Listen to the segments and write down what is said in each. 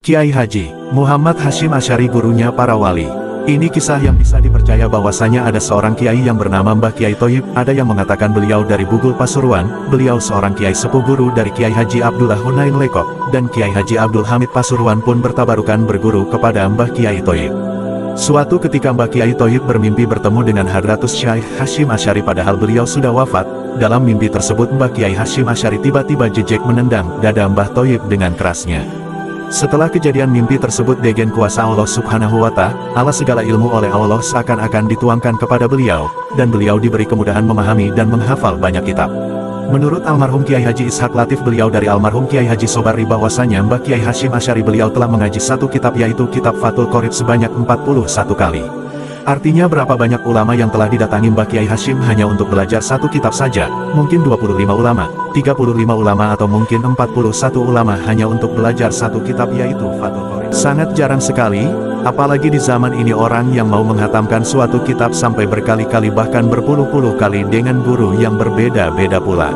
Kiai Haji Muhammad Hasyim Asy'ari, gurunya para wali. Ini kisah yang bisa dipercaya bahwasanya ada seorang kiai yang bernama Mbah Kiai Thoyib. Ada yang mengatakan beliau dari Bugul Pasuruan. Beliau seorang kiai sepuh guru dari Kiai Haji Abdullah Hunain Lekok, dan Kiai Haji Abdul Hamid Pasuruan pun bertabarukan berguru kepada Mbah Kiai Thoyib. Suatu ketika Mbah Kiai Thoyib bermimpi bertemu dengan Hadratus Syekh Hasyim Asy'ari padahal beliau sudah wafat. Dalam mimpi tersebut Mbah Kiai Hasyim Asy'ari tiba-tiba jejek menendang dada Mbah Thoyib dengan kerasnya. Setelah kejadian mimpi tersebut, degen kuasa Allah Subhanahu wa Ta'ala, segala ilmu oleh Allah seakan-akan dituangkan kepada beliau, dan beliau diberi kemudahan memahami dan menghafal banyak kitab. Menurut almarhum Kiai Haji Ishaq Latif, beliau dari almarhum Kiai Haji Sobari, bahwasanya Mbah Kiai Hasyim Asy'ari beliau telah mengaji satu kitab, yaitu kitab Fathul Qorib sebanyak 41 kali. Artinya berapa banyak ulama yang telah didatangi Mbah Kiai Hasyim hanya untuk belajar satu kitab saja, mungkin 25 ulama, 35 ulama atau mungkin 41 ulama hanya untuk belajar satu kitab, yaitu Fathul Qorib. Sangat jarang sekali, apalagi di zaman ini orang yang mau menghatamkan suatu kitab sampai berkali-kali bahkan berpuluh-puluh kali dengan guru yang berbeda-beda pula.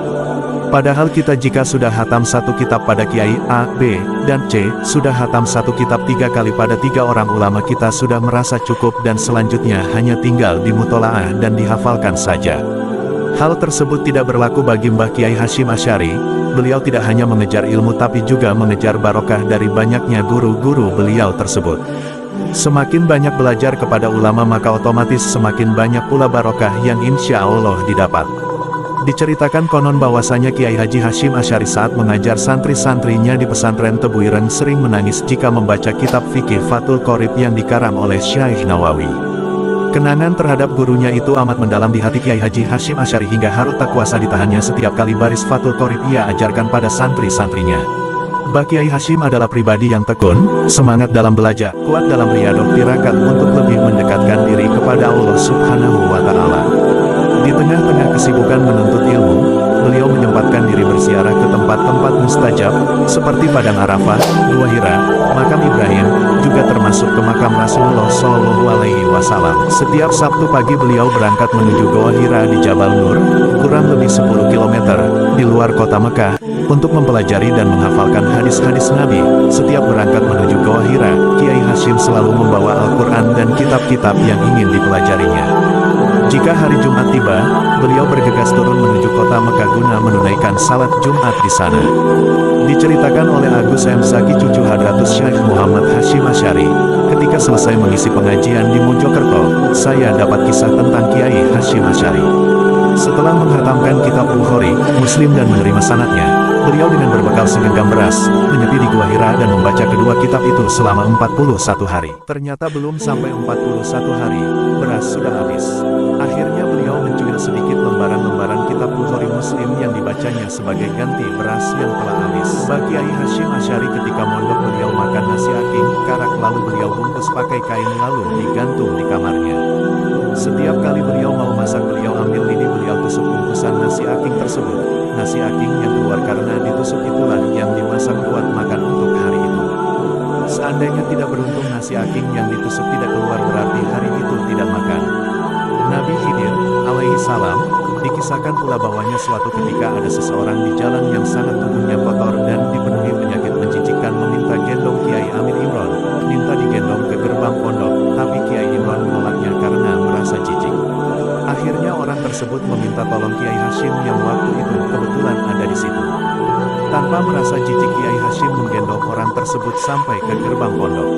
Padahal kita jika sudah hatam satu kitab pada Kiai A, B, dan C, sudah hatam satu kitab 3 kali pada 3 orang ulama, kita sudah merasa cukup dan selanjutnya hanya tinggal dimutolaah dan dihafalkan saja. Hal tersebut tidak berlaku bagi Mbah Kiai Hasyim Asy'ari. Beliau tidak hanya mengejar ilmu tapi juga mengejar barokah dari banyaknya guru-guru beliau tersebut. Semakin banyak belajar kepada ulama maka otomatis semakin banyak pula barokah yang insya Allah didapat. Diceritakan konon bahwasanya Kiai Haji Hasyim Asy'ari saat mengajar santri-santrinya di pesantren Tebuireng sering menangis jika membaca kitab fikih Fathul Qorib yang dikarang oleh Syekh Nawawi. Kenangan terhadap gurunya itu amat mendalam di hati Kiai Haji Hasyim Asy'ari hingga harut tak kuasa ditahannya setiap kali baris Fathul Qorib ia ajarkan pada santri-santrinya. Mbah Kiai Hasyim adalah pribadi yang tekun, semangat dalam belajar, kuat dalam riyadhah tirakat untuk lebih mendekatkan diri kepada Allah Subhanahu wa Ta'ala. Di tengah-tengah kesibukan menuntut ilmu, beliau menyempatkan diri berziarah ke tempat-tempat mustajab, seperti Padang Arafah, Gua Hira, Makam Ibrahim, juga termasuk ke makam Rasulullah Shallallahu Alaihi Wasallam. Setiap Sabtu pagi beliau berangkat menuju Gua Hira di Jabal Nur, kurang lebih 10 km, di luar kota Mekah, untuk mempelajari dan menghafalkan hadis-hadis Nabi. Setiap berangkat menuju Gua Hira, Kiai Hasyim selalu membawa Al-Quran dan kitab-kitab yang ingin dipelajarinya. Jika hari Jumat tiba, beliau bergegas turun menuju kota Mekah guna menunaikan salat Jumat di sana. Diceritakan oleh Agus M. Zaki, cucu Hadratus Syekh Muhammad Hasyim Asy'ari, ketika selesai mengisi pengajian di Mojokerto, saya dapat kisah tentang Kiai Hasyim Asy'ari. Setelah menghatamkan kitab Bukhari, Muslim dan menerima sanadnya, beliau dengan berbekal segenggam beras, menyepi di Gua Hira dan membaca kedua kitab itu selama 41 hari. Ternyata belum sampai 41 hari, beras sudah habis. Akhirnya beliau mencuil sedikit lembaran-lembaran kitab Bukhari Muslim yang dibacanya sebagai ganti beras yang telah habis. Mbah Kiai Hasyim Asy'ari ketika mondok beliau makan nasi aking, karak, lalu beliau bungkus pakai kain lalu digantung di kamarnya. Setiap kali beliau mau masak beliau ambil lidi, beliau tusuk bungkusan nasi aking tersebut. Nasi aking yang keluar karena ditusuk itulah yang dimasak buat makan untuk hari itu. Seandainya tidak beruntung nasi aking yang ditusuk tidak keluar, berarti hari itu tidak makan. Nabi Khidir alaihi salam dikisahkan pula bahwanya suatu ketika ada seseorang di jalan yang sangat tubuhnya kotor dan dipenuhi penyakit menjijikkan meminta gendong Kiai Amin Imron, minta digendong ke gerbang pondok, tapi Kiai Imron menolaknya karena merasa jijik. Akhirnya orang tersebut meminta tolong Kiai Hasyim yang waktu itu kebetulan ada di situ. Tanpa merasa jijik Kiai Hasyim menggendong orang tersebut sampai ke gerbang pondok.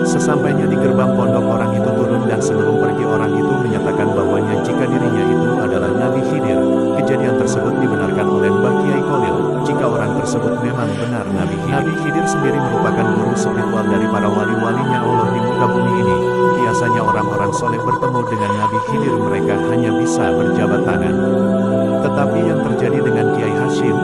Sesampainya di gerbang pondok orang itu turun dan sebelum pergi orang itu menyatakan bahwanya jika dirinya itu adalah Nabi Khidir. Kejadian tersebut dibenarkan oleh Mbah Kiai Kholil, jika orang tersebut memang benar Nabi Khidir. Nabi Khidir sendiri merupakan guru spiritual dari para wali-walinya Allah di muka bumi ini. Biasanya orang-orang soleh bertemu dengan Nabi Khidir mereka hanya bisa berjabat tangan. Tetapi yang terjadi dengan Kiai Hasyim,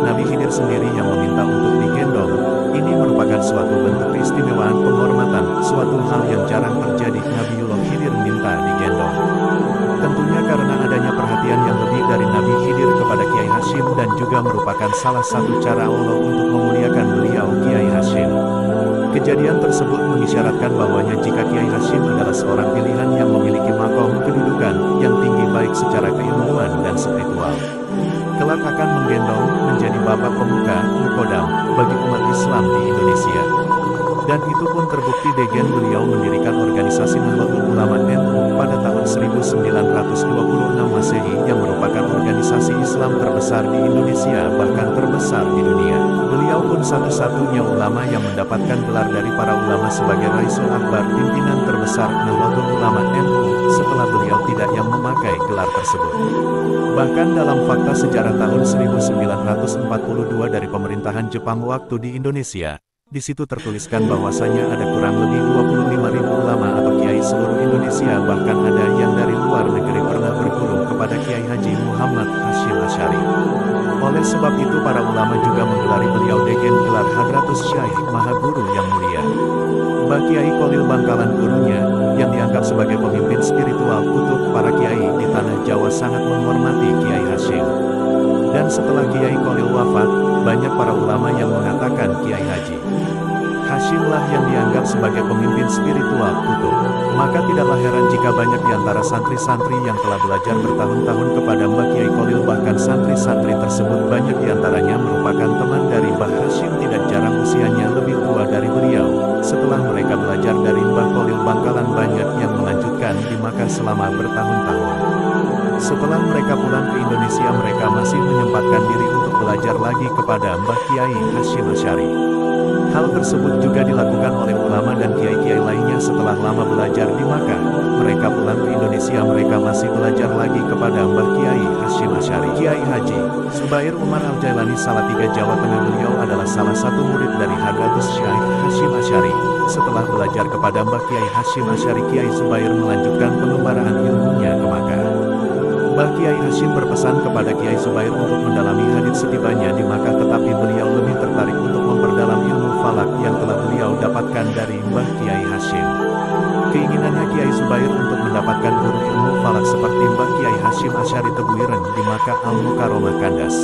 Nabi Khidir sendiri yang meminta untuk digendong. Ini merupakan suatu bentuk keistimewaan penghormatan, suatu hal yang jarang terjadi. Nabiullah Khidir minta digendong. Tentunya karena adanya perhatian yang lebih dari Nabi Khidir kepada Kiai Hasyim dan juga merupakan salah satu cara Allah untuk memuliakan beliau Kiai Hasyim. Kejadian tersebut mengisyaratkan bahwanya jika Kiai Hasyim adalah seorang pilihan yang memiliki makom kedudukan yang tinggi baik secara keilmuan dan spiritual. Kelak akan menggendong menjadi bapak pemuka, mukodam, bagi umat Islam di Indonesia. Dan itu pun terbukti dengan beliau mendirikan organisasi Nahdlatul Ulama NU pada tahun 1926 Masehi yang merupakan organisasi Islam terbesar di Indonesia bahkan terbesar di dunia. Beliau pun satu-satunya ulama yang mendapatkan gelar dari para ulama sebagai Raisul Akbar, pimpinan terbesar Nahdlatul Ulama NU, setelah beliau tidak yang memakai gelar tersebut. Bahkan dalam fakta sejarah tahun 1942 dari pemerintahan Jepang waktu di Indonesia, di situ tertuliskan bahwasanya ada kurang lebih 25.000 ulama atau kiai seluruh Indonesia, bahkan ada yang dari luar negeri pernah berguru kepada Kiai Haji Muhammad Hasyim Asy'ari. Oleh sebab itu para ulama juga menggelari beliau dengan gelar Hadratus Syaikh Maha Guru yang mulia. Mbah Kiai Kholil Bangkalan gurunya, yang dianggap sebagai pemimpin spiritual kutub para kiai di tanah Jawa, sangat menghormati Kiai Hasyim. Dan setelah Kiai Kholil wafat, banyak para ulama yang mengatakan Kiai Haji Hasyimlah yang dianggap sebagai pemimpin spiritual kutub. Maka tidaklah heran jika banyak di antara santri-santri yang telah belajar bertahun-tahun kepada Mbah Kiai Kholil, bahkan santri-santri tersebut banyak di antaranya merupakan teman dari Mbah Hasyim, tidak jarang usianya lebih tua dari beliau. Setelah mereka belajar dari Mbah Kholil Bangkalan, banyak yang melanjutkan di Makkah selama bertahun-tahun. Setelah mereka pulang ke Indonesia, mereka masih menyempatkan diri untuk belajar lagi kepada Mbah Kiai Hasyim Asy'ari. Hal tersebut juga dilakukan oleh ulama dan kiai-kiai lainnya. Setelah lama belajar di Makkah, mereka pulang ke Indonesia, mereka masih belajar lagi kepada Mbah Kiai Hasyim Asy'ari. Kiai Haji Zubair Umar Al-Jailani Salatiga, Jawa Tengah. Beliau adalah salah satu murid dari Hadratus Syaikh Hasyim Asy'ari. Setelah belajar kepada Mbah Kiai Hasyim Asy'ari, Kiai Zubair melanjutkan pengembaraan ilmunya ke Makkah. Mbah Kiai Hasyim berpesan kepada Kiai Zubair untuk mendalami hadits setibanya di Makkah, tetapi beliau lebih tertarik untuk memperdalam ilmu falak yang telah beliau dapatkan dari Mbah Kiai Hasyim. Keinginannya Kiai Zubair untuk mendapatkan guru ilmu falak seperti Mbah Kiai Hasyim Asy'ari Tebuiren di Makkah Al-Mukarramah Kandas.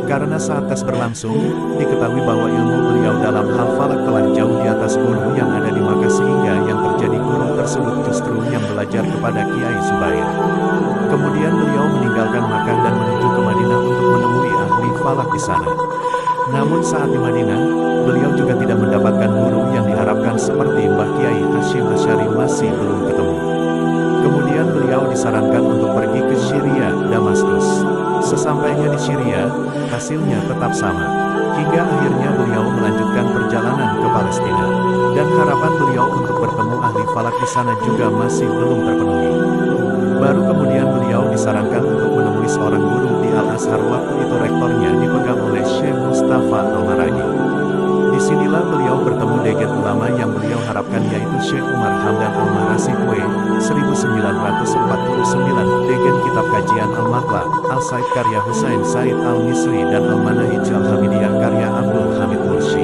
Karena saat tes berlangsung, diketahui bahwa ilmu beliau dalam hal falak telah jauh di atas guru yang ada di Makkah, sehingga yang terjadi guru tersebut justru yang belajar kepada Kiai Zubair. Kemudian beliau meninggalkan Makkah dan menuju ke Madinah untuk menemui ahli falak di sana. Namun saat di Madinah, beliau juga tidak mendapatkan guru yang diharapkan seperti Mbah Kiai Hasyim Asy'ari, masih belum ketemu. Kemudian beliau disarankan untuk pergi ke Syria, Damaskus. Sesampainya di Syria, hasilnya tetap sama. Hingga akhirnya beliau melanjutkan perjalanan ke Palestina. Dan harapan beliau untuk bertemu ahli falak di sana juga masih belum terpenuhi. Baru kemudian beliau disarankan untuk menemui seorang guru di Al-Azhar, waktu itu rektornya dipegang oleh Syekh Mustafa Al-Maragi. Disinilah beliau bertemu dengan ulama yang beliau harapkan, yaitu Syekh Umar Hamdan Al-Mahrasi W. 1949 dengan kitab kajian Al-Maqla, Al-Said karya Husain Said Al-Misri dan Al-Manahij Al-Hamidiyah karya Abdul Hamid Mursi.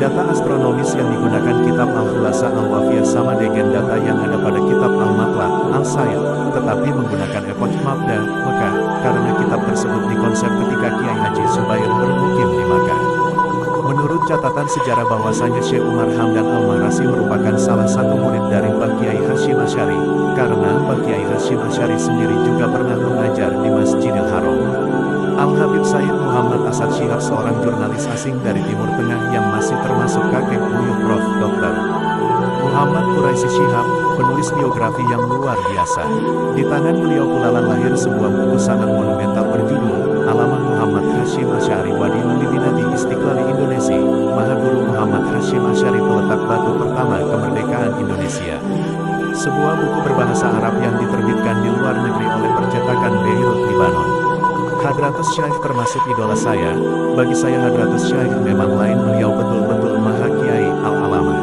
Data astronomis yang digunakan kitab Al-Khulasa Al-Wafiyah sama dengan data yang ada pada kitab Al-Maqla, Al-Said, tetapi menggunakan epok Mabda, Mekah, karena kitab tersebut dikonsep ketika Kiai Haji Zubair bermukim di Makkah. Menurut catatan sejarah bahwasanya Syekh Umar Hamdan Al-Mahrasi merupakan salah satu murid dari Mbah Kiai Hasyim Asy'ari, karena Mbah Kiai Hasyim Asy'ari sendiri juga pernah mengajar di Masjidil Haram. Al-Habib Sayyid Muhammad Asad Syihab, seorang jurnalis asing dari Timur Tengah yang masih termasuk kakek buyut Prof. Dr. Muhammad Quraisy Syihab, penulis biografi yang luar biasa. Di tangan beliau pula lahir sebuah buku sangat monumental berjudul Alaman Muhammad Hasyim Asy'ari Wadiun Libinati Istiqlali Indonesia, Maha Guru Muhammad Hasyim Asy'ari, peletak batu pertama kemerdekaan Indonesia. Sebuah buku berbahasa Arab yang diterbitkan di luar negeri oleh percetakan Beirut, Libanon. Hadratus Syaikh termasuk idola saya. Bagi saya Hadratus Syaikh memang lain, beliau betul-betul Maha Kiai Al-Alamah.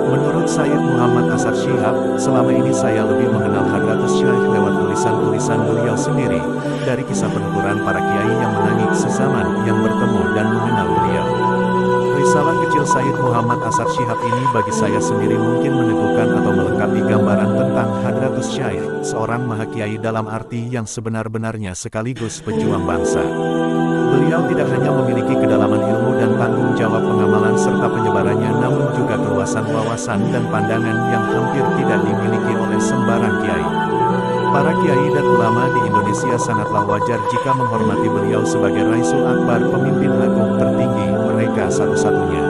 Menurut Sayyid Muhammad Asad Syihab, selama ini saya lebih mengenal Hadratus Syaikh lewat tulisan-tulisan beliau sendiri, dari kisah penuturan para kiai yang menangis sezaman yang bertemu dan mengenal beliau. Risalah kecil Sayyid Muhammad Asad Syihab ini bagi saya sendiri mungkin meneguhkan atau melengkapi gambaran tentang Hadratus Syaikh, seorang Maha Kiai dalam arti yang sebenar-benarnya sekaligus pejuang bangsa. Beliau tidak hanya memiliki kedalaman ilmu dan tanggung jawab pengamalan serta penyebarannya, namun juga keluasan wawasan dan pandangan yang hampir tidak dimiliki oleh sembarang kiai. Para kiai dan ulama di Indonesia sangatlah wajar jika menghormati beliau sebagai Raisul Akbar, pemimpin agung tertinggi mereka satu-satunya.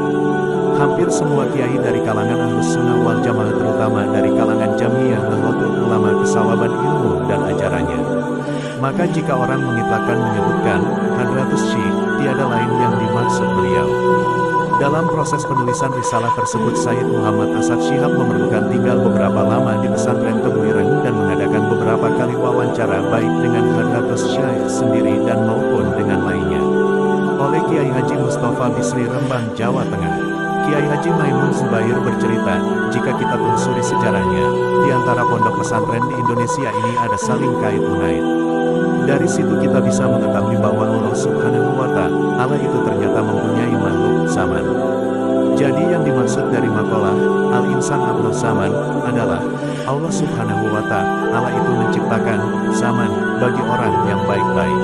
Hampir semua kiai dari kalangan Ahlus Sunnah wal Jamaah, terutama dari kalangan Jamiyah Nahdlatul Ulama, kesawaban ilmu dan ajarannya. Maka jika orang mengitlakkan menyebutkan Hadratus Syekh, tiada lain yang dimaksud beliau. Dalam proses penulisan risalah tersebut, Sayyid Muhammad Asad Syihab memerlukan tinggal beberapa lama di pesantren Tebu Ireng dan mengadakan beberapa kali wawancara baik dengan Hadratus Syekh sendiri dan maupun dengan lainnya. Oleh Kiai Haji Mustafa Bisri, Rembang, Jawa Tengah. Kiai Haji Maimun Zubair bercerita, jika kita telusuri sejarahnya, di antara pondok pesantren di Indonesia ini ada saling kait-mengait. Dari situ kita bisa mengetahui bahwa Allah Subhanahu wa Ta'ala itu ternyata mempunyai makhluk zaman. Jadi yang dimaksud dari makalah Al-Insan Abdul Zaman adalah Allah Subhanahu wa Ta'ala itu menciptakan zaman bagi orang yang baik-baik.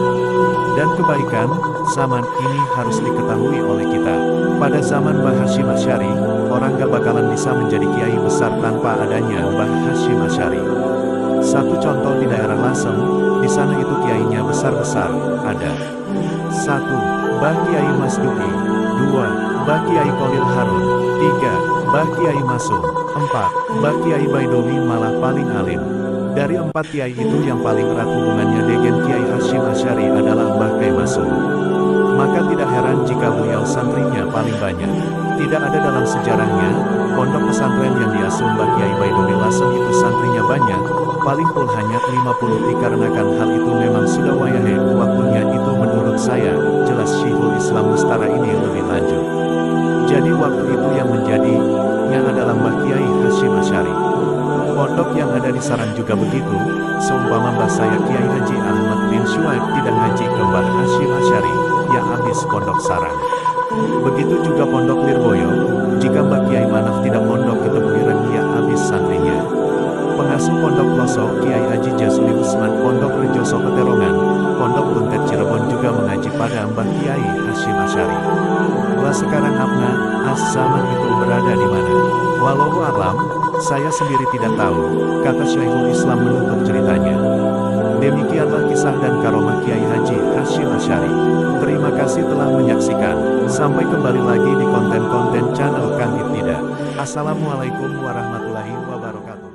Dan kebaikan zaman ini harus diketahui oleh kita. Pada zaman Mbah Hasyim Asy'ari, orang gak bakalan bisa menjadi kiai besar tanpa adanya Mbah Hasyim Asy'ari. Satu contoh di daerah Lasem, di sana itu kiainya besar-besar, ada 1. Mbah Kiai Mas Duki, 2. Mbah Kiai Kolil Harun, 3. Mbah Kiai Masum, 4. Mbah Kiai Baidowi malah paling alim. Dari 4 kiai itu yang paling erat hubungannya dengan Kiai Hasyim Asy'ari adalah Mbah Kiai Masum. Maka tidak heran jika beliau santrinya paling banyak. Tidak ada dalam sejarahnya, pondok pesantren yang diasuh Mbah Kiai Baidowi Lasem itu santrinya banyak, paling pun hanya 50, dikarenakan hal itu memang sudah wayahe waktunya itu. Menurut saya, jelas Syekhul Islam Nusantara ini lebih lanjut. Jadi waktu itu yang menjadinya adalah Mbah Kiai Hasyim Asy'ari. Pondok yang ada di Sarang juga begitu, seumpama mbah saya Kiai Haji Ahmad bin Syuaib tidak ngaji ke Mbah Hasyim Asy'ari, ya habis pondok Sarang. Begitu juga pondok Lirboyo, jika Mbah Kiai Manaf tidak pondok ke Tebu Ireng, ya habis santrinya. Pengasuh pondok Pelosok Kiai Haji Jazuli Usman, pondok Rejoso Peterongan, pondok Buntet Cirebon juga mengaji pada Mbah Kiai Hasyim Asy'ari. Lah sekarang Abna Az-Zaman itu berada di mana? Wallahu a'lam, saya sendiri tidak tahu, kata Syekhul Islam menutup ceritanya. Demikianlah kisah dan karomah Kiai Haji Hasyim Asy'ari. Terima kasih telah menyaksikan. Sampai kembali lagi di konten-konten channel Kang Ibtida. Assalamualaikum warahmatullahi wabarakatuh.